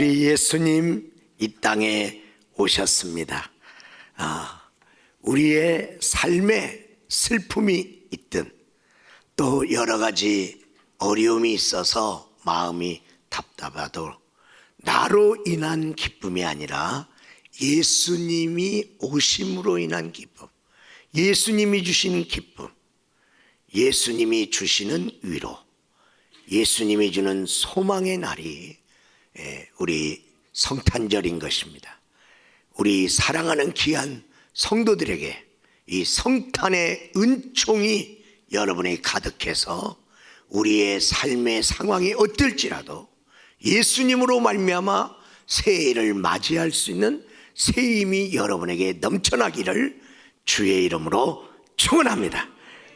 우리 예수님 이 땅에 오셨습니다. 우리의 삶에 슬픔이 있든 또 여러 가지 어려움이 있어서 마음이 답답하도 나로 인한 기쁨이 아니라 예수님이 오심으로 인한 기쁨, 예수님이 주시는 기쁨, 예수님이 주시는 위로, 예수님이 주는 소망의 날이 우리 성탄절인 것입니다. 우리 사랑하는 귀한 성도들에게 이 성탄의 은총이 여러분에게 가득해서 우리의 삶의 상황이 어떨지라도 예수님으로 말미암아 새해를 맞이할 수 있는 새 힘이 여러분에게 넘쳐나기를 주의 이름으로 축원합니다.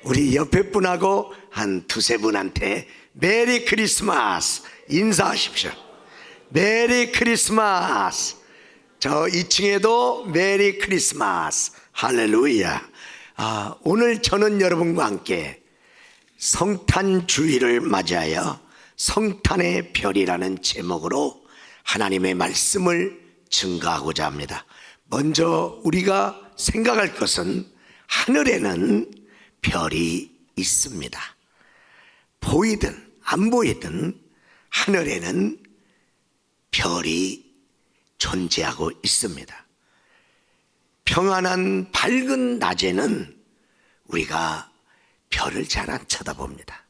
우리 옆에 분하고 한 두세 분한테 메리 크리스마스 인사하십시오. 메리 크리스마스. 저 2층에도 메리 크리스마스. 할렐루야. 오늘 저는 여러분과 함께 성탄 주일을 맞이하여 성탄의 별이라는 제목으로 하나님의 말씀을 증거하고자 합니다. 먼저 우리가 생각할 것은 하늘에는 별이 있습니다. 보이든 안 보이든 하늘에는 별이 존재하고 있습니다. 평안한 밝은 낮에는 우리가 별을 잘 안 쳐다봅니다.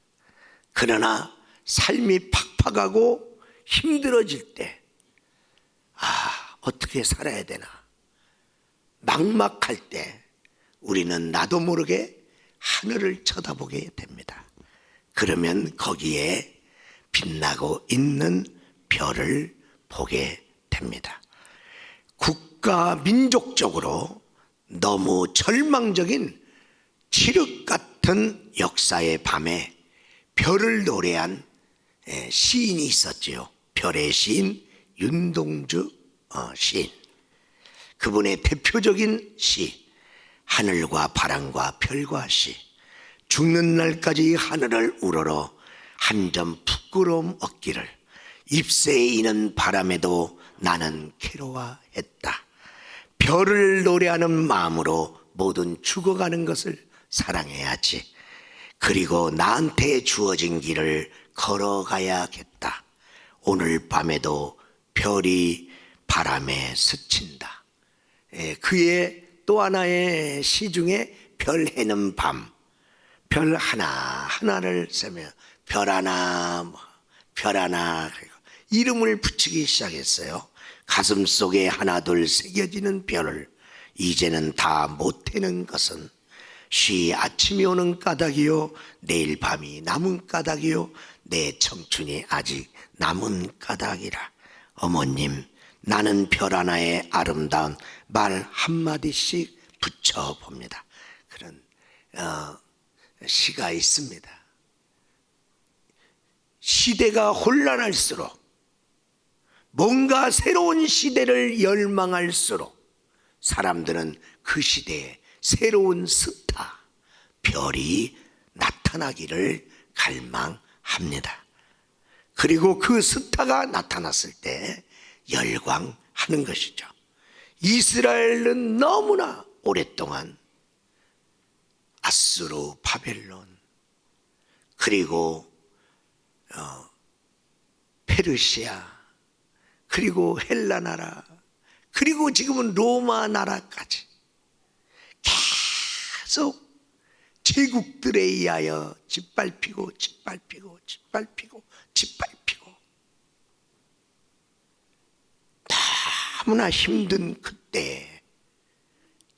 그러나 삶이 팍팍하고 힘들어질 때 어떻게 살아야 되나 막막할 때 우리는 나도 모르게 하늘을 쳐다보게 됩니다. 그러면 거기에 빛나고 있는 별을 보게 됩니다. 국가 민족적으로 너무 절망적인 칠흑 같은 역사의 밤에 별을 노래한 시인이 있었지요. 별의 시인 윤동주 시인. 그분의 대표적인 시 하늘과 바람과 별과 시. 죽는 날까지 하늘을 우러러 한 점 부끄러움 없기를 잎새에 이는 바람에도 나는 괴로워했다. 별을 노래하는 마음으로 모든 죽어가는 것을 사랑해야지. 그리고 나한테 주어진 길을 걸어가야겠다. 오늘 밤에도 별이 바람에 스친다. 그의 또 하나의 시 중에 별 해는 밤, 별 하나하나를 세며 별 하나 이름을 붙이기 시작했어요. 가슴 속에 하나둘 새겨지는 별을 이제는 다 못해는 것은 쉬 아침이 오는 까닭이요 내일 밤이 남은 까닭이요 내 청춘이 아직 남은 까닭이라. 어머님, 나는 별 하나에 아름다운 말 한마디씩 붙여봅니다. 그런 시가 있습니다. 시대가 혼란할수록 뭔가 새로운 시대를 열망할수록 사람들은 그 시대에 새로운 스타, 별이 나타나기를 갈망합니다. 그리고 그 스타가 나타났을 때 열광하는 것이죠. 이스라엘은 너무나 오랫동안 아수르, 바벨론, 그리고 페르시아, 그리고 헬라 나라, 그리고 지금은 로마 나라까지 계속 제국들에 의하여 짓밟히고 너무나 힘든 그때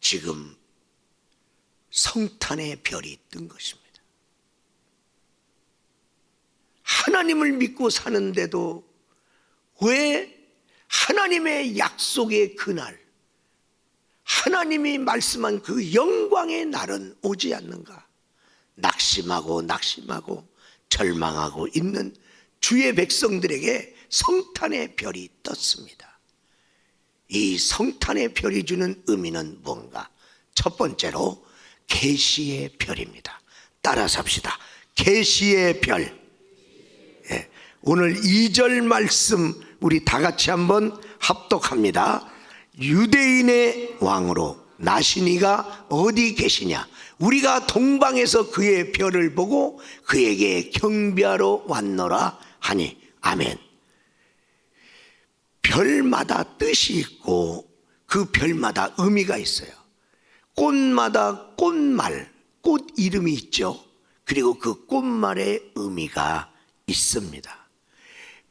지금 성탄의 별이 뜬 것입니다. 하나님을 믿고 사는데도 왜 하나님의 약속의 그날, 하나님이 말씀한 그 영광의 날은 오지 않는가? 낙심하고 절망하고 있는 주의 백성들에게 성탄의 별이 떴습니다. 이 성탄의 별이 주는 의미는 뭔가? 첫 번째로 계시의 별입니다. 따라서 합시다. 계시의 별. 오늘 2절 말씀 우리 다 같이 한번 합독합니다. 유대인의 왕으로 나시니가 어디 계시냐? 우리가 동방에서 그의 별을 보고 그에게 경배하러 왔노라 하니. 아멘. 별마다 뜻이 있고 그 별마다 의미가 있어요. 꽃마다 꽃말, 꽃 이름이 있죠. 그리고 그 꽃말의 의미가 있습니다.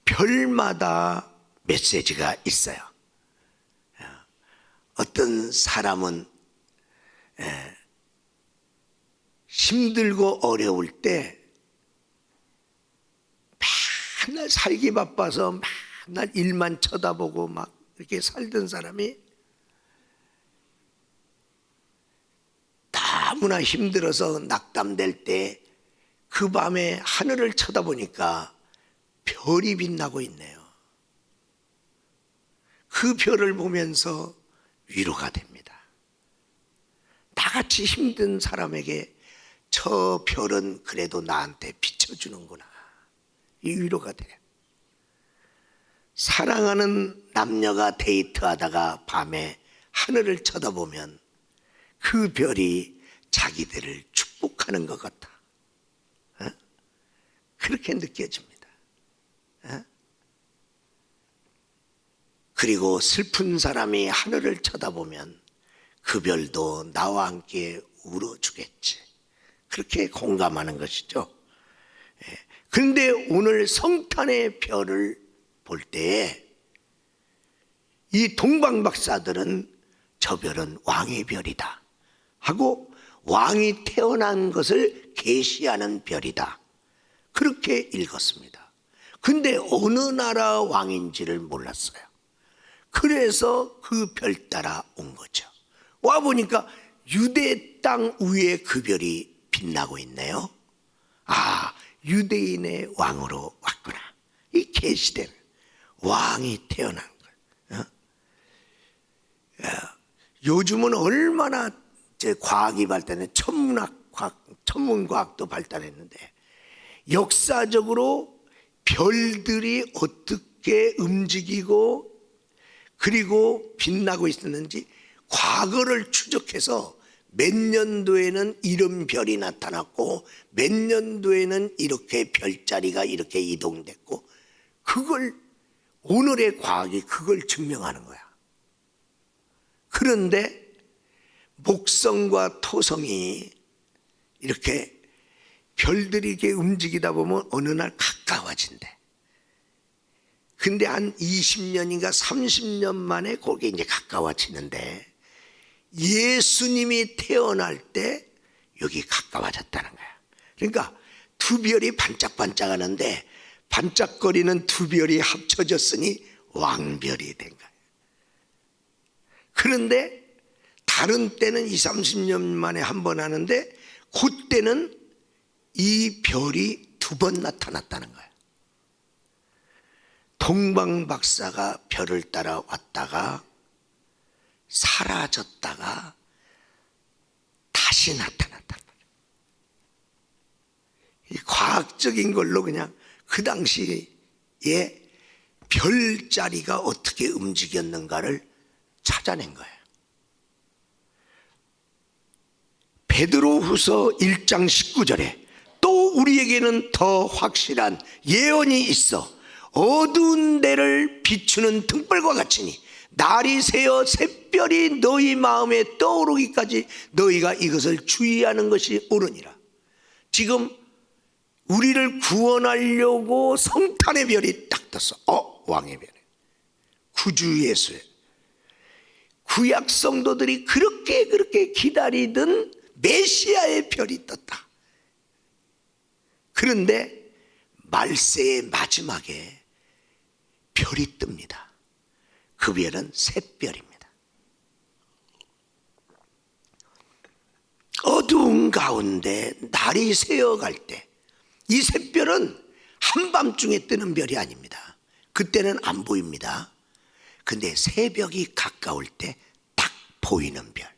별마다 메시지가 있어요. 어떤 사람은 힘들고 어려울 때 맨날 살기 바빠서 맨날 일만 쳐다보고 막 이렇게 살던 사람이 너무나 힘들어서 낙담될 때 그 밤에 하늘을 쳐다보니까 별이 빛나고 있네요. 그 별을 보면서 위로가 됩니다. 나같이 힘든 사람에게 저 별은 그래도 나한테 비춰주는구나. 이 위로가 돼요. 사랑하는 남녀가 데이트하다가 밤에 하늘을 쳐다보면 그 별이 자기들을 축복하는 것 같아. 그렇게 느껴집니다. 그리고 슬픈 사람이 하늘을 쳐다보면 그 별도 나와 함께 울어주겠지. 그렇게 공감하는 것이죠. 그런데 오늘 성탄의 별을 볼 때에 이 동방박사들은 저 별은 왕의 별이다 하고 왕이 태어난 것을 계시하는 별이다, 그렇게 읽었습니다. 근데 어느 나라 왕인지를 몰랐어요. 그래서 그 별 따라 온 거죠. 와보니까 유대 땅 위에 그 별이 빛나고 있네요. 아, 유대인의 왕으로 왔구나. 이 계시된 왕이 태어난 거예요. 요즘은 얼마나 과학이 발달해, 천문과학도 발달했는데 역사적으로 별들이 어떻게 움직이고 그리고 빛나고 있었는지 과거를 추적해서 몇 년도에는 이런 별이 나타났고 몇 년도에는 이렇게 별자리가 이렇게 이동됐고, 그걸 오늘의 과학이 그걸 증명하는 거야. 그런데 목성과 토성이 이렇게 별들이 이렇게 움직이다 보면 어느 날 가까워진대. 근데 한 20년인가 30년 만에 거기에 이제 가까워지는데 예수님이 태어날 때 여기 가까워졌다는 거야. 그러니까 두 별이 반짝반짝 하는데 반짝거리는 두 별이 합쳐졌으니 왕별이 된 거야. 그런데 다른 때는 20, 30년 만에 한 번 하는데 그때는 이 별이 두 번 나타났다는 거야. 동방박사가 별을 따라 왔다가 사라졌다가 다시 나타났다는 거야. 이 과학적인 걸로 그냥 그 당시에 별자리가 어떻게 움직였는가를 찾아낸 거예요. 베드로후서 1장 19절에 또 우리에게는 더 확실한 예언이 있어 어두운 데를 비추는 등불과 같으니 날이 새어 샛별이 너희 마음에 떠오르기까지 너희가 이것을 주의하는 것이 옳으니라. 지금 우리를 구원하려고 성탄의 별이 딱 떴어. 왕의 별이, 구주 예수의, 구약 성도들이 그렇게 기다리던 메시아의 별이 떴다. 그런데 말세의 마지막에 별이 뜹니다. 그 별은 샛별입니다. 어두운 가운데 날이 새어갈 때 이 샛별은 한밤중에 뜨는 별이 아닙니다. 그때는 안 보입니다. 근데 새벽이 가까울 때 딱 보이는 별,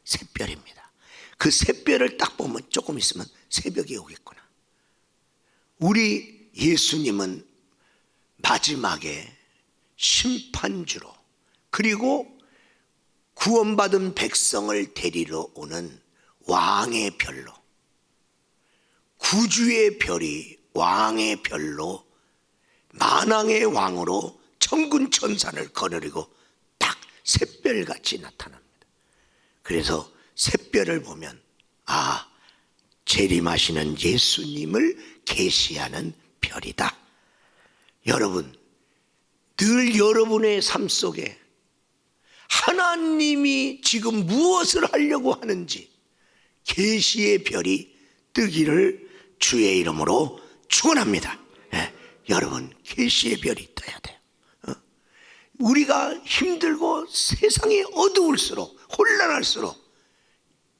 샛별입니다. 그 샛별을 딱 보면 조금 있으면 새벽이 오겠구나. 우리 예수님은 마지막에 심판주로, 그리고 구원받은 백성을 데리러 오는 왕의 별로, 구주의 별이 왕의 별로 만왕의 왕으로 천군 천사를 거느리고 딱 샛별같이 나타납니다. 그래서 샛별을 보면 재림하시는 예수님을 계시하는 별이다. 여러분, 늘 여러분의 삶 속에 하나님이 지금 무엇을 하려고 하는지 계시의 별이 뜨기를 주의 이름으로 축원합니다. 여러분, 계시의 별이 떠야 돼요. 우리가 힘들고 세상이 어두울수록, 혼란할수록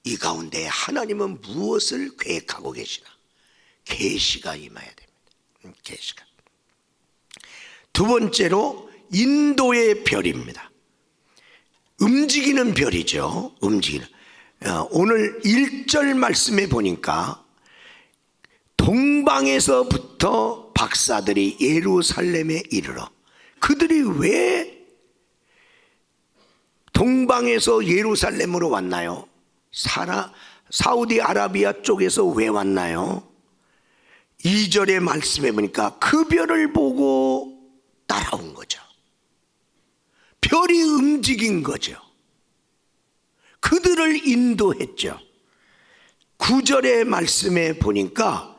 이 가운데 하나님은 무엇을 계획하고 계시나? 계시가 임해야 됩니다. 계시가. 두 번째로 인도의 별입니다. 움직이는 별이죠. 움직이는. 오늘 1절 말씀에 보니까 동방에서부터 박사들이 예루살렘에 이르러, 그들이 왜 동방에서 예루살렘으로 왔나요? 사우디아라비아 쪽에서 왜 왔나요? 2절의 말씀에 보니까 그 별을 보고 따라온 거죠. 별이 움직인 거죠. 그들을 인도했죠. 9절의 말씀에 보니까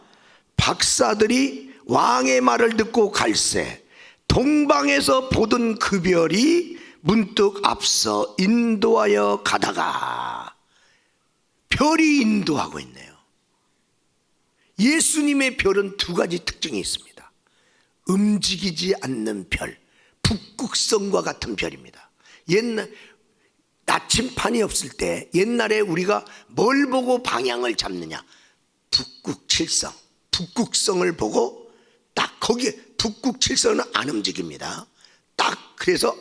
박사들이 왕의 말을 듣고 갈새 동방에서 보던 그 별이 문득 앞서 인도하여 가다가, 별이 인도하고 있네요. 예수님의 별은 두 가지 특징이 있습니다. 움직이지 않는 별, 북극성과 같은 별입니다. 옛날 나침판이 없을 때 옛날에 우리가 뭘 보고 방향을 잡느냐? 북극칠성, 북극성을 보고 딱 거기에, 북극칠성은 안 움직입니다. 딱 그래서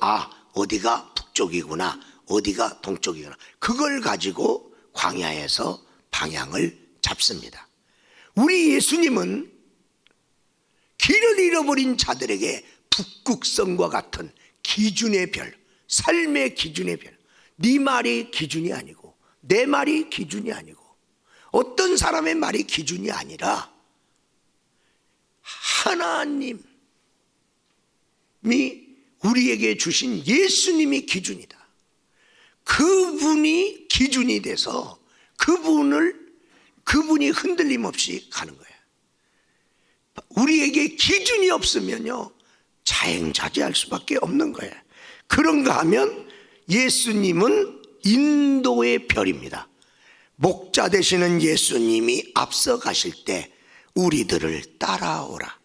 어디가 북쪽이구나, 어디가 동쪽이구나, 그걸 가지고 광야에서 방향을 잡습니다. 우리 예수님은 길을 잃어버린 자들에게 북극성과 같은 기준의 별, 삶의 기준의 별, 네 말이 기준이 아니고 내 말이 기준이 아니고 어떤 사람의 말이 기준이 아니라 하나님이 우리에게 주신 예수님이 기준이다. 그분이 기준이 돼서 그분이 흔들림 없이 가는 거예요. 우리에게 기준이 없으면요, 자행자제할 수밖에 없는 거예요. 그런가 하면 예수님은 인도의 별입니다. 목자 되시는 예수님이 앞서 가실 때 우리들을 따라오라.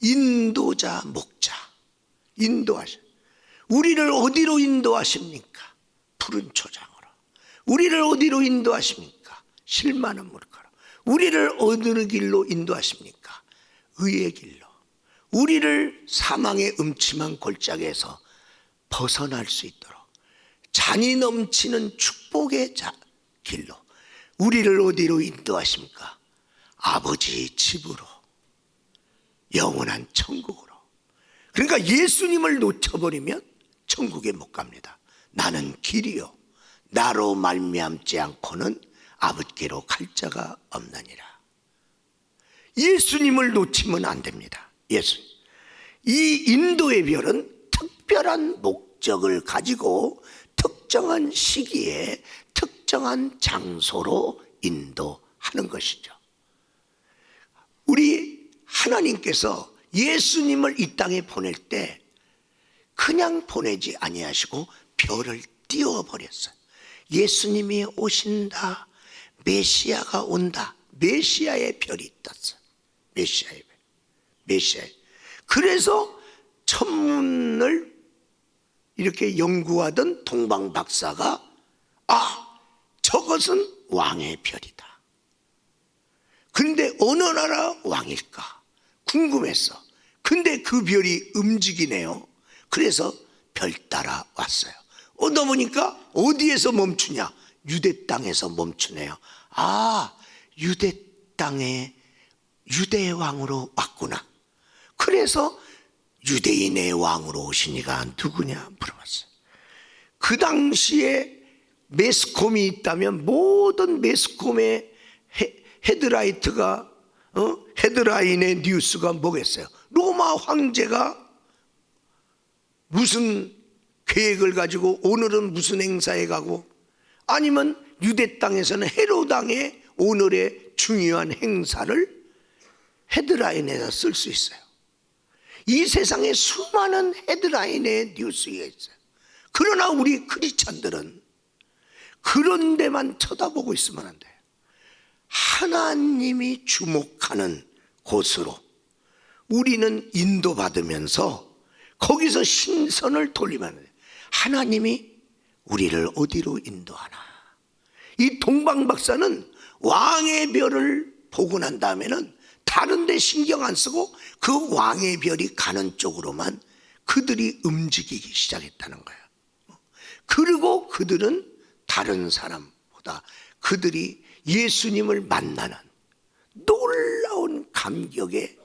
인도자, 목자, 인도하시. 우리를 어디로 인도하십니까? 푸른 초장으로. 우리를 어디로 인도하십니까? 실 많은 물가로. 우리를 어느 길로 인도하십니까? 의의 길로. 우리를 사망의 음침한 골짜기에서 벗어날 수 있도록 잔이 넘치는 축복의 길로. 우리를 어디로 인도하십니까? 아버지 집으로, 영원한 천국으로. 그러니까 예수님을 놓쳐버리면 천국에 못 갑니다. 나는 길이요, 나로 말미암지 않고는 아버지께로 갈 자가 없느니라. 예수님을 놓치면 안 됩니다. 이 인도의 별은 특별한 목적을 가지고 특정한 시기에 특정한 장소로 인도하는 것이죠. 우리 하나님께서 예수님을 이 땅에 보낼 때 그냥 보내지 아니하시고 별을 띄워버렸어요. 예수님이 오신다, 메시아가 온다, 메시아의 별이 떴어요. 메시아의 별, 메시아의. 그래서 천문을 이렇게 연구하던 동방 박사가 저것은 왕의 별이다. 근데 어느 나라 왕일까 궁금했어. 근데 그 별이 움직이네요. 그래서 별 따라 왔어요. 오다 보니까 어디에서 멈추냐? 유대 땅에서 멈추네요. 유대 땅에 유대 왕으로 왔구나. 그래서 유대인의 왕으로 오신 이가 누구냐 물어봤어요. 그 당시에 매스컴이 있다면 모든 매스컴의 헤드라이트가 헤드라인의 뉴스가 뭐겠어요? 로마 황제가 무슨 계획을 가지고 오늘은 무슨 행사에 가고, 아니면 유대 땅에서는 헤롯 왕의 오늘의 중요한 행사를 헤드라인에다 쓸 수 있어요. 이 세상에 수많은 헤드라인의 뉴스가 있어요. 그러나 우리 크리스찬들은 그런 데만 쳐다보고 있으면 안 돼요. 하나님이 주목하는 곳으로 우리는 인도받으면서 거기서 신선을 돌리면 돼요. 하나님이 우리를 어디로 인도하나. 이 동방박사는 왕의 별을 보고 난 다음에는 다른 데 신경 안 쓰고 그 왕의 별이 가는 쪽으로만 그들이 움직이기 시작했다는 거예요. 그리고 그들은 다른 사람보다 그들이 예수님을 만나는 놀라운 감격의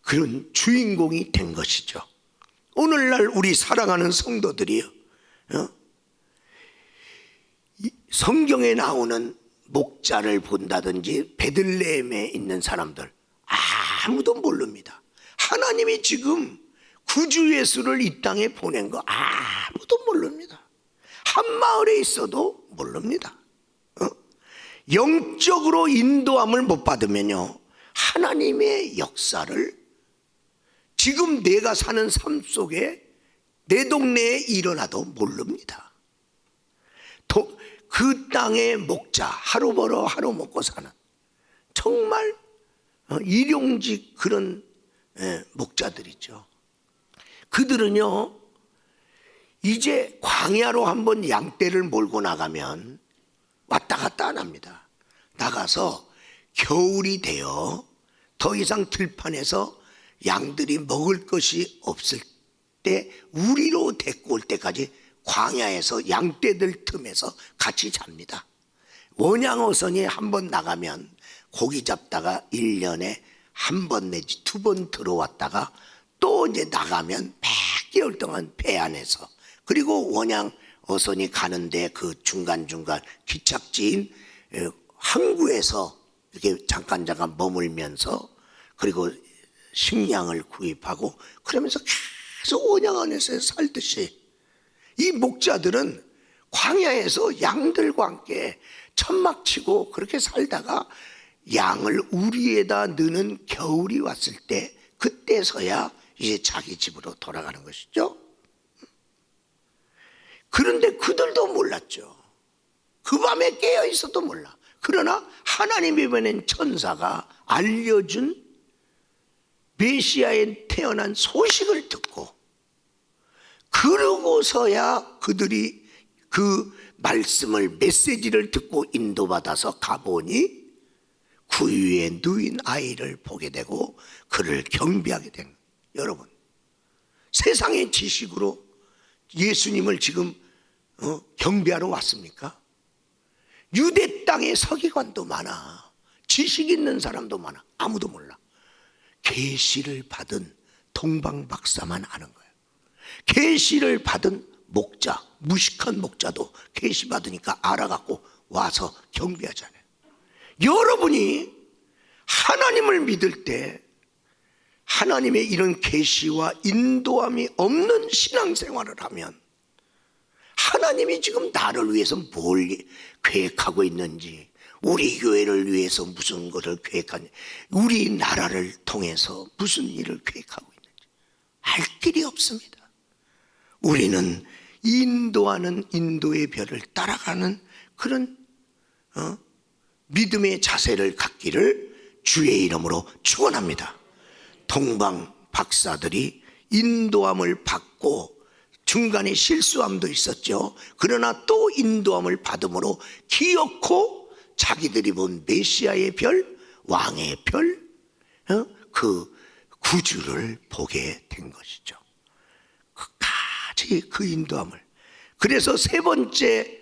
그런 주인공이 된 것이죠. 오늘날 우리 사랑하는 성도들이요, 성경에 나오는 목자를 본다든지 베들레헴에 있는 사람들 아무도 모릅니다. 하나님이 지금 구주 예수를 이 땅에 보낸 거 아무도 모릅니다. 한 마을에 있어도 모릅니다. 영적으로 인도함을 못 받으면요, 하나님의 역사를 지금 내가 사는 삶 속에 내 동네에 일어나도 모릅니다. 그 땅의 목자, 하루 벌어 하루 먹고 사는 정말 일용직 그런 목자들이죠. 그들은요, 이제 광야로 한번 양떼를 몰고 나가면 왔다 갔다 안 합니다. 나가서 겨울이 되어 더 이상 들판에서 양들이 먹을 것이 없을 때 우리로 데리고 올 때까지 광야에서 양떼들 틈에서 같이 잡니다. 원양어선이 한번 나가면 고기 잡다가 1년에 한 번 내지 2번 들어왔다가 또 이제 나가면 100개월 동안 배 안에서, 그리고 원양어선이 가는데 그 중간중간 기착지인 항구에서 이렇게 잠깐 머물면서 그리고 식량을 구입하고 그러면서 계속 원양 안에서 살듯이 이 목자들은 광야에서 양들과 함께 천막치고 그렇게 살다가 양을 우리에다 넣는 겨울이 왔을 때 그때서야 이제 자기 집으로 돌아가는 것이죠. 그런데 그들도 몰랐죠. 그 밤에 깨어 있어도 몰라. 그러나 하나님이 보낸 천사가 알려준 메시아에 태어난 소식을 듣고, 그러고서야 그들이 그 말씀을, 메시지를 듣고 인도받아서 가보니 그 위에 누인 아이를 보게 되고 그를 경배하게 된 거예요. 여러분, 세상의 지식으로 예수님을 지금 경배하러 왔습니까? 유대 땅에 서기관도 많아, 지식 있는 사람도 많아, 아무도 몰라. 계시를 받은 동방박사만 아는 거예요. 계시를 받은 목자, 무식한 목자도 계시 받으니까 알아갖고 와서 경배하잖아요. 여러분이 하나님을 믿을 때 하나님의 이런 계시와 인도함이 없는 신앙생활을 하면 하나님이 지금 나를 위해서 뭘 계획하고 있는지, 우리 교회를 위해서 무슨 것을 계획하는지, 우리 나라를 통해서 무슨 일을 계획하고 있는지 알 길이 없습니다. 우리는 인도하는 인도의 별을 따라가는 그런 믿음의 자세를 갖기를 주의 이름으로 축원합니다. 동방 박사들이 인도함을 받고 중간에 실수함도 있었죠. 그러나 또 인도함을 받음으로 기어코 자기들이 본 메시아의 별, 왕의 별, 그 구주를 보게 된 것이죠. 끝까지 그 인도함을. 그래서 세 번째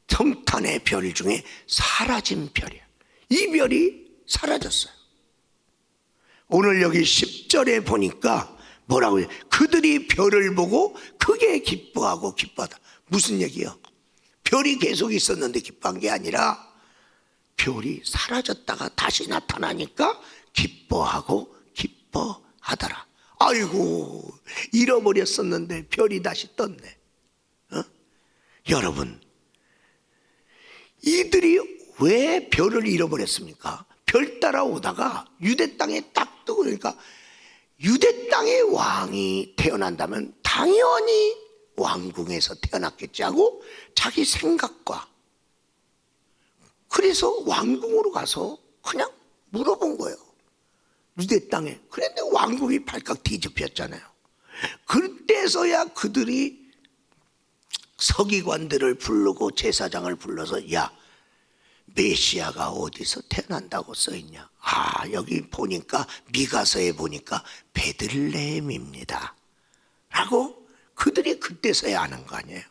성탄의 별 중에 사라진 별이야. 이 별이 사라졌어요. 오늘 여기 10절에 보니까 뭐라고 해요? 그들이 별을 보고 크게 기뻐하고 기뻐하다. 무슨 얘기예요? 별이 계속 있었는데 기뻐한 게 아니라 별이 사라졌다가 다시 나타나니까 기뻐하고 기뻐하더라. 아이고, 잃어버렸었는데 별이 다시 떴네. 여러분, 이들이 왜 별을 잃어버렸습니까? 별 따라오다가 유대 땅에 딱 뜨고, 그러니까 유대 땅의 왕이 태어난다면 당연히 왕궁에서 태어났겠지 하고 자기 생각과, 그래서 왕궁으로 가서 그냥 물어본 거예요. 유대 땅에. 그런데 왕궁이 발칵 뒤집혔잖아요. 그때서야 그들이 서기관들을 부르고 제사장을 불러서, 야, 메시아가 어디서 태어난다고 써있냐? 아, 여기 보니까 미가서에 보니까 베들레헴입니다 라고 그들이 그때서야 아는 거 아니에요.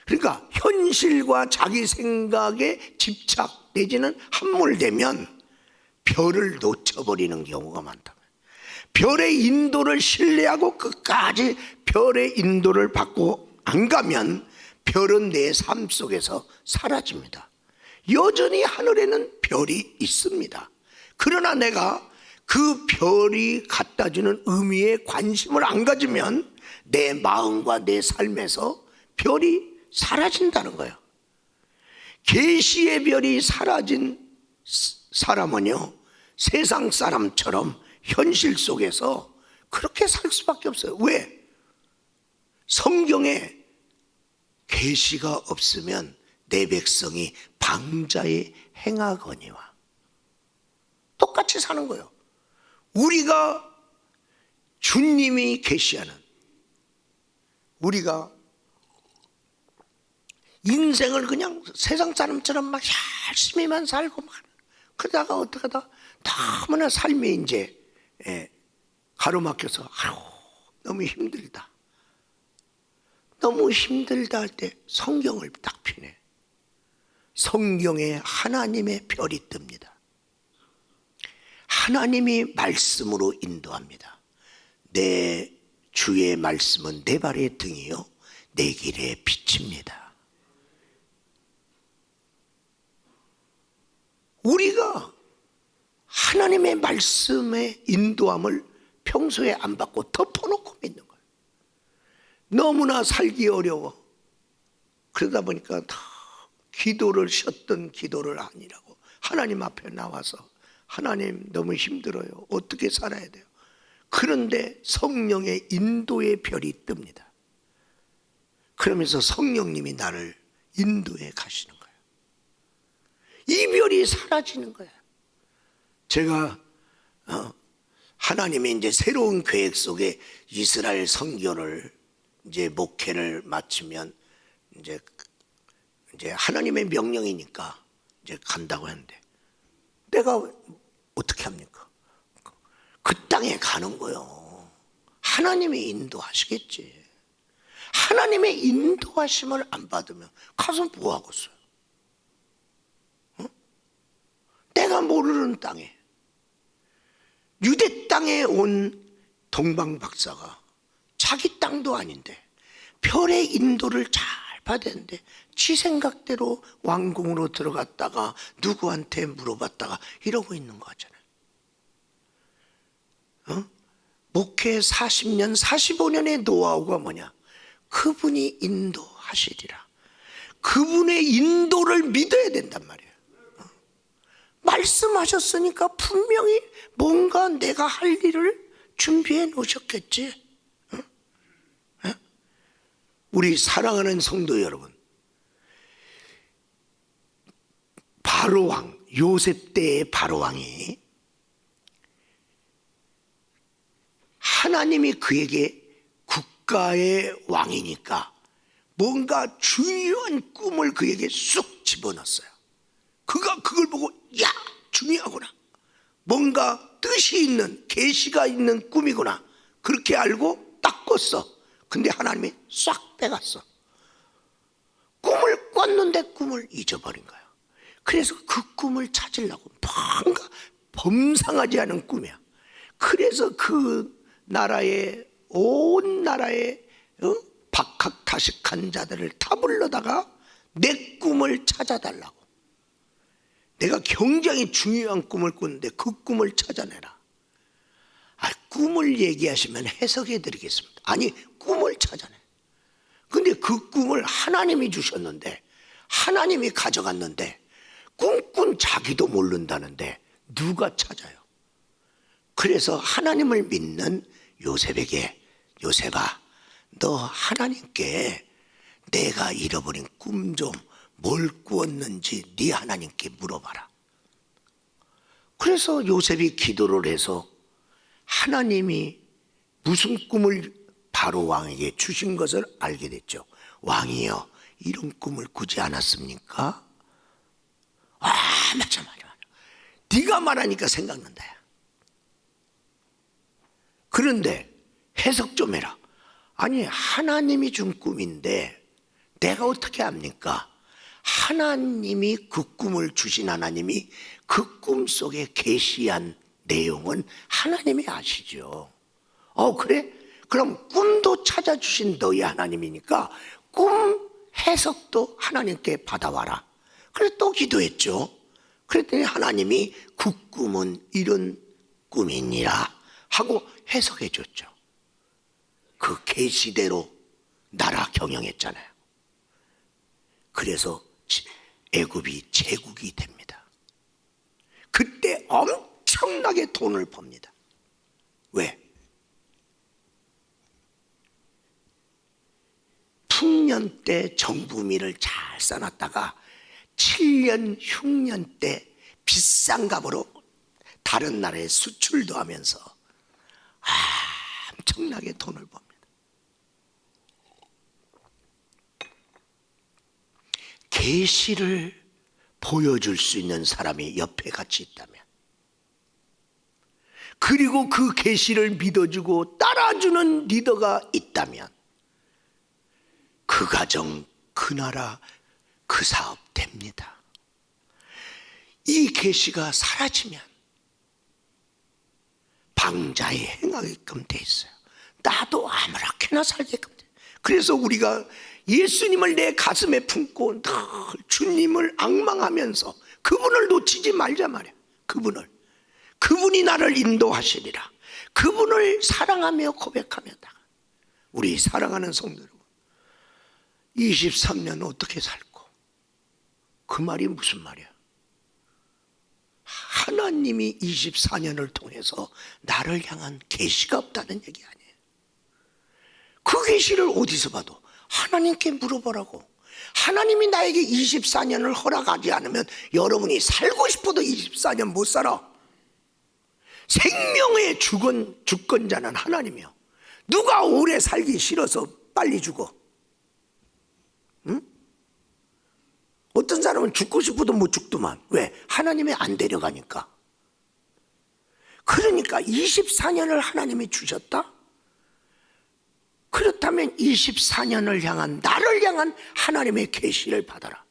그러니까 현실과 자기 생각에 집착 내지는 함몰되면 별을 놓쳐버리는 경우가 많다. 별의 인도를 신뢰하고 끝까지 별의 인도를 받고 안 가면 별은 내 삶 속에서 사라집니다. 여전히 하늘에는 별이 있습니다. 그러나 내가 그 별이 갖다주는 의미에 관심을 안 가지면 내 마음과 내 삶에서 별이 사라진다는 거예요. 계시의 별이 사라진 사람은요, 세상 사람처럼 현실 속에서 그렇게 살 수밖에 없어요. 왜? 성경에 계시가 없으면 내 백성이 방자에 행하거니와 똑같이 사는 거예요. 우리가 주님이 계시하는, 우리가 인생을 그냥 세상 사람처럼 막 열심히만 살고 막 그러다가 어떻게 하다 너무나 삶이 이제 가로막혀서 너무 힘들다, 너무 힘들다 할 때 성경을 딱 펴내. 성경에 하나님의 별이 뜹니다. 하나님이 말씀으로 인도합니다. 내 주의 말씀은 내 발의 등이요 내 길의 빛입니다. 우리가 하나님의 말씀의 인도함을 평소에 안 받고 덮어놓고 믿는 거예요. 너무나 살기 어려워. 그러다 보니까 다 기도를 쉬었던 기도를 아니라고 하나님 앞에 나와서, 하나님 너무 힘들어요, 어떻게 살아야 돼요? 그런데 성령의 인도의 별이 뜹니다. 그러면서 성령님이 나를 인도해 가시는 거예요. 이 별이 사라지는 거예요. 제가 하나님의 이제 새로운 계획 속에 이스라엘 선교를 이제 목회를 마치면 이제 하나님의 명령이니까 이제 간다고 했는데, 내가 어떻게 합니까? 그 땅에 가는 거요. 하나님이 인도하시겠지. 하나님의 인도하심을 안 받으면 가서 뭐 하겠어요? 내가 모르는 땅에, 유대 땅에 온 동방 박사가 자기 땅도 아닌데 별의 인도를 잘 받았는데 지 생각대로 왕궁으로 들어갔다가 누구한테 물어봤다가 이러고 있는 거잖아요. 목회 40년 45년의 노하우가 뭐냐? 그분이 인도하시리라. 그분의 인도를 믿어야 된단 말이에요. 말씀하셨으니까 분명히 뭔가 내가 할 일을 준비해 놓으셨겠지. 우리 사랑하는 성도 여러분, 바로왕, 요셉 때의 바로왕이 하나님이 그에게 국가의 왕이니까 뭔가 중요한 꿈을 그에게 쑥 집어넣었어요. 그가 그걸 보고, 야, 중요하구나, 뭔가 뜻이 있는, 계시가 있는 꿈이구나, 그렇게 알고 딱 꿨어. 근데 하나님이 싹 빼갔어. 꿈을 꿨는데 꿈을 잊어버린 거야. 그래서 그 꿈을 찾으려고 뭔가 범상하지 않은 꿈이야. 그래서 그 나라의 온 나라의 박학다식한 자들을 다 불러다가 내 꿈을 찾아달라고. 내가 굉장히 중요한 꿈을 꿨는데 그 꿈을 찾아내라. 꿈을 얘기하시면 해석해 드리겠습니다. 아니, 꿈을 찾아내. 근데 그 꿈을 하나님이 주셨는데, 하나님이 가져갔는데, 꿈꾼 자기도 모른다는데 누가 찾아요? 그래서 하나님을 믿는 요셉에게, 요셉아, 너 하나님께 내가 잃어버린 꿈 좀 뭘 꾸었는지 네 하나님께 물어봐라. 그래서 요셉이 기도를 해서 하나님이 무슨 꿈을 바로 왕에게 주신 것을 알게 됐죠. 왕이여, 이런 꿈을 꾸지 않았습니까? 맞아. 네가 말하니까 생각난다. 그런데 해석 좀 해라. 아니, 하나님이 준 꿈인데 내가 어떻게 압니까? 하나님이 그 꿈을 주신 하나님이 그 꿈 속에 계시한 내용은 하나님이 아시죠. 그래? 그럼 꿈도 찾아주신 너희 하나님이니까 꿈 해석도 하나님께 받아와라. 그래서 또 기도했죠. 그랬더니 하나님이 그 꿈은 이런 꿈이니라 하고 해석해 줬죠. 그 계시대로 나라 경영했잖아요. 그래서 애굽이 제국이 됩니다. 그때 엄청나게 돈을 법니다. 왜? 풍년 때 정부미를 잘 써놨다가 7년 흉년 때 비싼 값으로 다른 나라에 수출도 하면서 엄청나게 돈을 법니다. 계시를 보여줄 수 있는 사람이 옆에 같이 있다면, 그리고 그 계시를 믿어주고 따라주는 리더가 있다면 그 가정, 그 나라, 그 사업 됩니다. 이 계시가 사라지면 방자에 행하게끔 돼 있어요. 나도 아무렇게나 살게끔 돼. 그래서 우리가 예수님을 내 가슴에 품고 늘 주님을 앙망하면서 그분을 놓치지 말자 말이야. 그분이 나를 인도하시리라. 그분을 사랑하며 고백하면다가 우리 사랑하는 성도 여러분, 23년 어떻게 살고, 그 말이 무슨 말이야? 하나님이 24년을 통해서 나를 향한 계시가 없다는 얘기 아니에요. 그 계시를 어디서 봐도 하나님께 물어보라고. 하나님이 나에게 24년을 허락하지 않으면 여러분이 살고 싶어도 24년 못 살아. 생명의 주권자는 하나님이요. 누가 오래 살기 싫어서 빨리 죽어? 응? 어떤 사람은 죽고 싶어도 못 죽더만. 왜? 하나님이 안 데려가니까. 그러니까 24년을 하나님이 주셨다? 그렇다면 24년을 향한, 나를 향한 하나님의 계시를 받아라.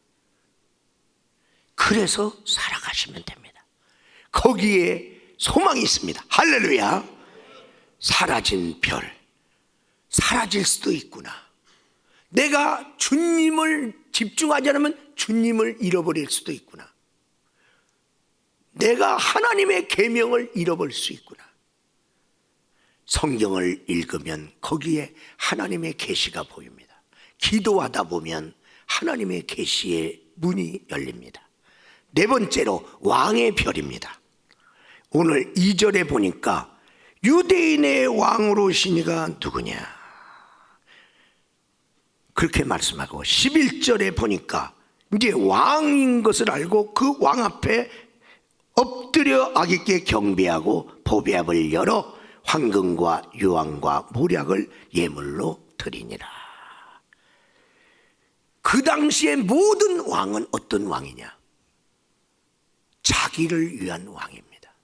그래서 살아가시면 됩니다. 거기에 소망이 있습니다. 할렐루야. 사라진 별, 사라질 수도 있구나. 내가 주님을 집중하지 않으면 주님을 잃어버릴 수도 있구나. 내가 하나님의 계명을 잃어버릴 수 있구나. 성경을 읽으면 거기에 하나님의 계시가 보입니다. 기도하다 보면 하나님의 계시의 문이 열립니다. 네 번째로 왕의 별입니다. 오늘 2절에 보니까 유대인의 왕으로 오신 이가 누구냐, 그렇게 말씀하고, 11절에 보니까 이제 왕인 것을 알고 그 왕 앞에 엎드려 아기께 경배하고 보배압을 열어 황금과 유황과 모략을 예물로 드리니라. 그 당시에 모든 왕은 어떤 왕이냐? 자기를 위한 왕입니다.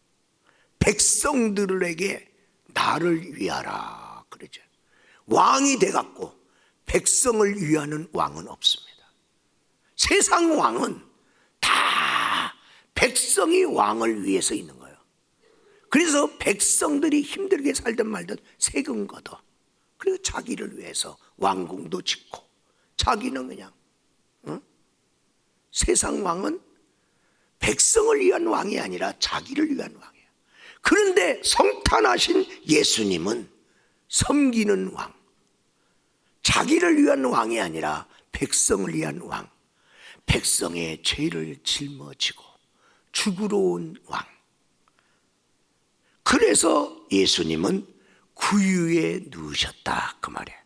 백성들에게 나를 위하라 그러죠. 왕이 돼갖고 백성을 위하는 왕은 없습니다. 세상 왕은 다 백성이 왕을 위해서 있는 거예요. 그래서 백성들이 힘들게 살든 말든 세금 걷어. 그리고 자기를 위해서 왕궁도 짓고, 자기는 그냥 세상 왕은 백성을 위한 왕이 아니라 자기를 위한 왕이에요. 그런데 성탄하신 예수님은 섬기는 왕, 자기를 위한 왕이 아니라 백성을 위한 왕, 백성의 죄를 짊어지고 죽으러 온 왕. 그래서 예수님은 구유에 누우셨다, 그 말이에요.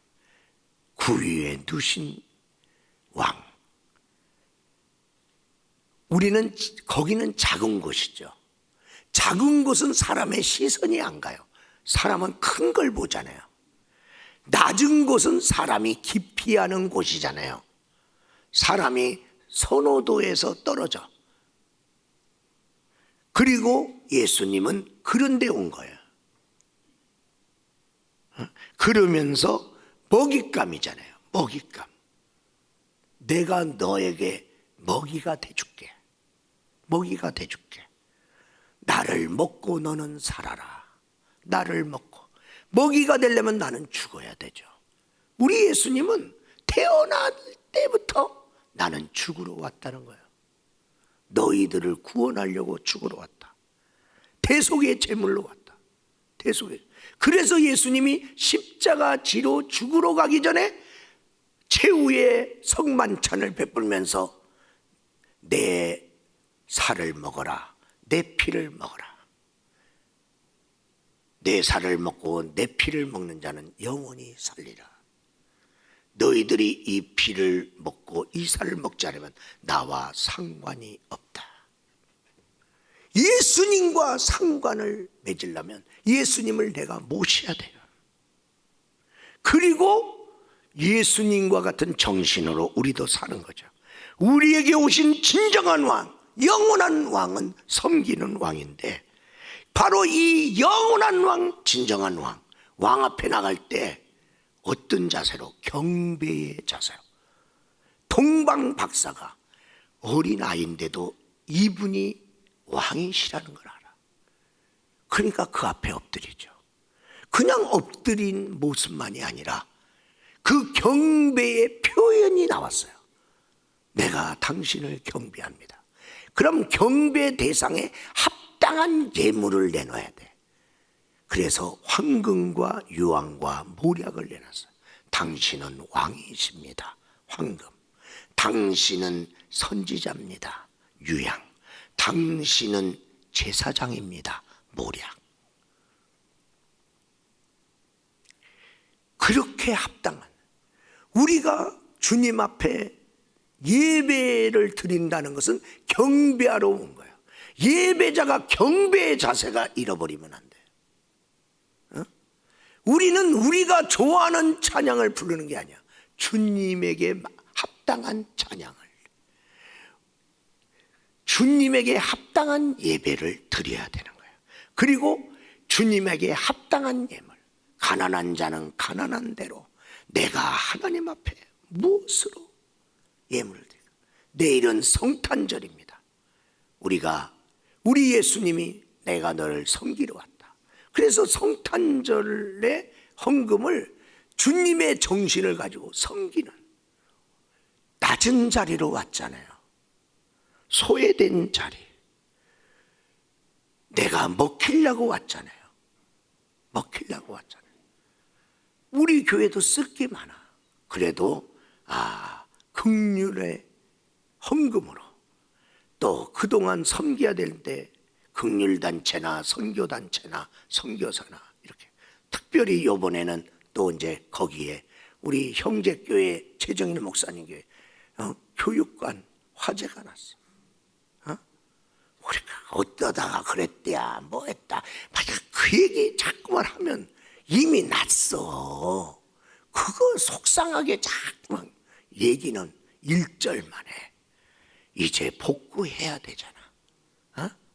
구유에 누신 왕. 우리는 거기는 작은 곳이죠. 작은 곳은 사람의 시선이 안 가요. 사람은 큰 걸 보잖아요. 낮은 곳은 사람이 기피하는 곳이잖아요. 사람이 선호도에서 떨어져. 그리고 예수님은 그런 데 온 거예요. 그러면서 먹잇감이잖아요. 먹잇감. 내가 너에게 먹이가 돼줄게. 먹이가 돼줄게. 나를 먹고 너는 살아라. 나를 먹고. 먹이가 되려면 나는 죽어야 되죠. 우리 예수님은 태어날 때부터 나는 죽으러 왔다는 거예요. 너희들을 구원하려고 죽으러 왔다. 대속의 제물로 왔다. 대속의. 그래서 예수님이 십자가 지로 죽으러 가기 전에 최후의 성만찬을 베풀면서 내 살을 먹어라. 내 피를 먹어라. 내 살을 먹고 내 피를 먹는 자는 영원히 살리라. 너희들이 이 피를 먹고 이 살을 먹지 않으면 나와 상관이 없다. 예수님과 상관을 맺으려면 예수님을 내가 모셔야 돼요. 그리고 예수님과 같은 정신으로 우리도 사는 거죠. 우리에게 오신 진정한 왕, 영원한 왕은 섬기는 왕인데, 바로 이 영원한 왕, 진정한 왕, 왕 앞에 나갈 때 어떤 자세로? 경배의 자세로. 동방 박사가 어린아이인데도 이분이 왕이시라는 걸 알아. 그러니까 그 앞에 엎드리죠. 그냥 엎드린 모습만이 아니라 그 경배의 표현이 나왔어요. 내가 당신을 경배합니다. 그럼 경배 대상에 합당한 예물을 내놔야 돼. 그래서 황금과 유황과 모략을 내놨어요. 당신은 왕이십니다. 황금. 당신은 선지자입니다. 유향. 당신은 제사장입니다. 모략. 그렇게 합당한, 우리가 주님 앞에 예배를 드린다는 것은 경배하러 온 거예요. 예배자가 경배의 자세가 잃어버리면 안 돼요. 우리는 우리가 좋아하는 찬양을 부르는 게 아니야. 주님에게 합당한 찬양을, 주님에게 합당한 예배를 드려야 되는 거예요. 그리고 주님에게 합당한 예물, 가난한 자는 가난한 대로 내가 하나님 앞에 무엇으로 예물을 드릴까? 내일은 성탄절입니다. 우리 예수님이 내가 너를 섬기러 왔다. 그래서 성탄절의 헌금을 주님의 정신을 가지고 섬기는, 낮은 자리로 왔잖아요. 소외된 자리. 내가 먹히려고 왔잖아요. 먹히려고 왔잖아요. 우리 교회도 쓸 게 많아. 그래도 긍휼의 헌금으로, 또 그동안 섬겨야 될 때 긍휼단체나 선교단체나 선교사나 이렇게, 특별히 이번에는 또 이제 거기에 우리 형제교회 최정인 목사님 교회 교육관 화재가 났어. 우리가 어떠다가 그랬대야 뭐 했다, 만약 그 얘기 자꾸만 하면 이미 났어. 그거 속상하게 자꾸만 얘기는 1절 만에 이제 복구해야 되잖아.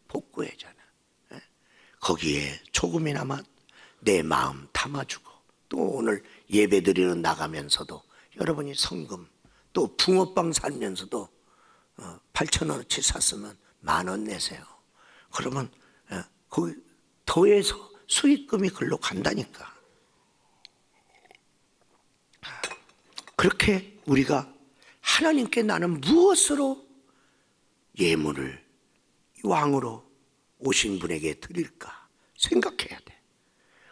복구해잖아. 거기에 조금이나마 내 마음 담아주고, 또 오늘 예배드리러 나가면서도 여러분이 성금, 또 붕어빵 살면서도 8,000원어치 샀으면 10,000원 내세요. 그러면 거기 더해서 수익금이 글로 간다니까. 그렇게 우리가 하나님께 나는 무엇으로 예물을 왕으로 오신 분에게 드릴까 생각해야 돼.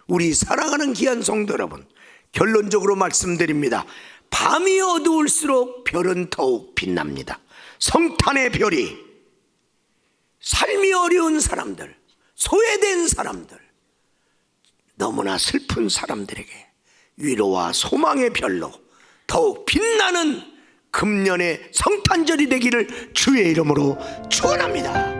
우리 사랑하는 귀한 성도 여러분, 결론적으로 말씀드립니다. 밤이 어두울수록 별은 더욱 빛납니다. 성탄의 별이 삶이 어려운 사람들, 소외된 사람들, 너무나 슬픈 사람들에게 위로와 소망의 별로 더욱 빛나는 금년의 성탄절이 되기를 주의 이름으로 축원합니다.